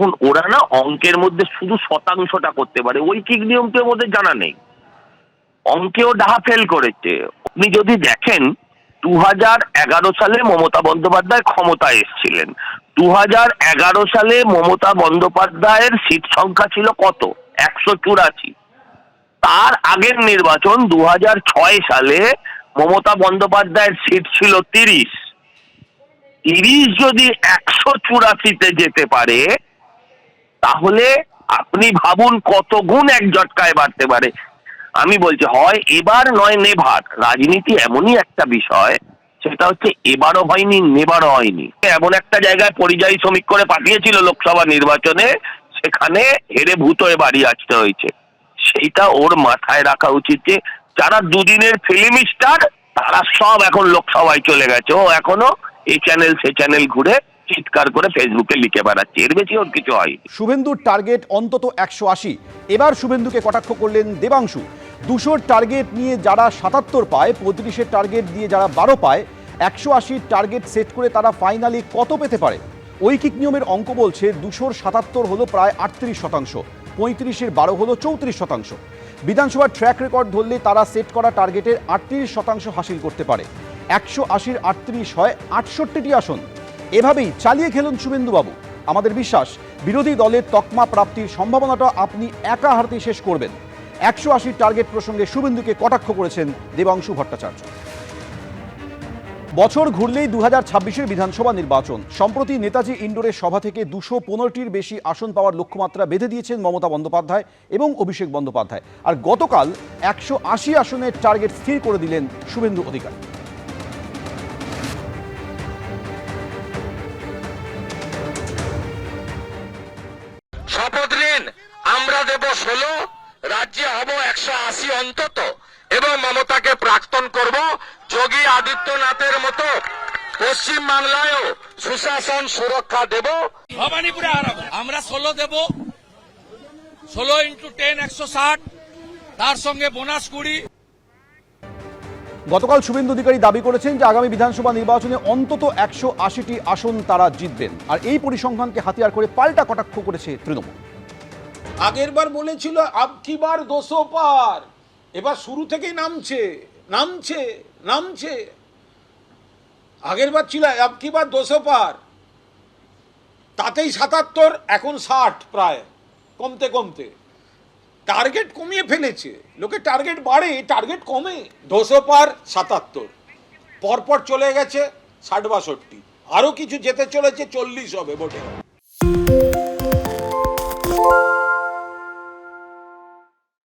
দেখুন ওরা না অঙ্কের মধ্যে শুধু শতাংশটা করতে পারে, ঐকিক নিয়মটার মধ্যে জানা নেই, অঙ্কেও ডাহা ফেল করেছে। আপনি যদি দেখেন 2011 সালে মমতা বন্দ্যোপাধ্যায় ক্ষমতায় এসেছিলেন, 2011 সালে মমতা বন্দ্যোপাধ্যায়ের সিট সংখ্যা ছিল কত? 184। তার আগের নির্বাচন 2006 সালে মমতা বন্দ্যোপাধ্যায়ের সিট ছিল 30। 30 যদি 184-তে যেতে পারে, তাহলে আপনি ভাবুন কত গুণ এক ঝটকায় বাড়তে পারে। আমি বলছি হয় এবার নয় নেভার। রাজনীতি এমনই একটা বিষয়, সেটা হচ্ছে এবারও হয়নি, নেবারও হয়নি। এমন একটা জায়গায় পরিযায়ী শ্রমিক করে পাঠিয়েছিল লোকসভা নির্বাচনে, সেখানে হেরে ভূত হয়ে বাড়ি আসতে হয়েছে। সেইটা ওর মাথায় রাখা উচিত যে যারা দুদিনের ফিল্ম স্টার তারা সব এখন লোকসভায় চলে গেছে, ও এখনো এই চ্যানেল সে চ্যানেল ঘুরে চিৎকার করে ফেসবুকে লিখে বেড়াচ্ছে, এর বেশি ওর কিছু হয়। শুভেন্দুর টার্গেট অন্তত 180। এবার শুভেন্দুকে কটাক্ষ করলেন দেবাংশু। 200-র টার্গেট নিয়ে যারা 77 পায়, 35-এর টার্গেট দিয়ে যারা 12 পায়, 180-র টার্গেট সেট করে তারা ফাইনালি কত পেতে পারে? ঐকিক নিয়মের অঙ্ক বলছে 200-র 77 হলো প্রায় 38%, 35-এর 12 হলো 34%। বিধানসভার ট্র্যাক রেকর্ড ধরলে তারা সেট করা টার্গেটের 38% হাসিল করতে পারে। 180-র 38 হয় 68টি আসন। এভাবেই চালিয়ে খেলুন শুভেন্দুবাবু। আমাদের বিশ্বাস বিরোধী দলের তকমা প্রাপ্তির সম্ভাবনাটা আপনি একা হাতে শেষ করবেন। 180 টার্গেট প্রসঙ্গে শুভেন্দুকে কটাক্ষ করেছেন দেবাংশু ভট্টাচার্য। বছর ঘুরলেই 2026-এর বিধানসভা নির্বাচন। সম্প্রতি নেতাজি ইন্ডোরের সভা থেকে 215-টির বেশি আসন পাওয়ার লক্ষ্যমাত্রা বেঁধে দিয়েছেন মমতা বন্দ্যোপাধ্যায় এবং অভিষেক বন্দ্যোপাধ্যায়। আর গতকাল 180 আসনের টার্গেট স্থির করে দিলেন শুভেন্দু অধিকারী। শপথ নিন, আমরা দেব 16, রাজ্যে হব 180 অন্তত, এবং মমতাকে প্রাক্তন করব যোগী আদিত্যনাথের মতো। পশ্চিম বাংলায়ও সুশাসন সুরক্ষা দেব। ভবানীপুরে হারাবো আমরা, 16 দেব, 16 × 10 160, তার সঙ্গে বোনাস 20। গতকাল শুভেন্দু অধিকারী দাবি করেছেন যে আগামী বিধানসভা নির্বাচনে অন্তত 180টি আসন তারা জিতবেন। আর এই পরিসংখ্যানকে হাতিয়ার করে পাল্টা কটাক্ষ করেছে তৃণমূল। আগের বার বলেছিল আবকি বার 200 পার, এবার শুরু থেকেই নামছে নামছে নামছে। আগের বার ছিল আবকি বার 200 পার, তাতেই 77, এখন 60, প্রায় কমতে কমতে টার্গেট কমিয়ে ফেলেছে। লোকে টার্গেট বাড়ে, টার্গেট কমে। 200 পার 77, পরপর চলে গেছে 60-62, আরও কিছু যেতে চলেছে 40 হবে ভোটে।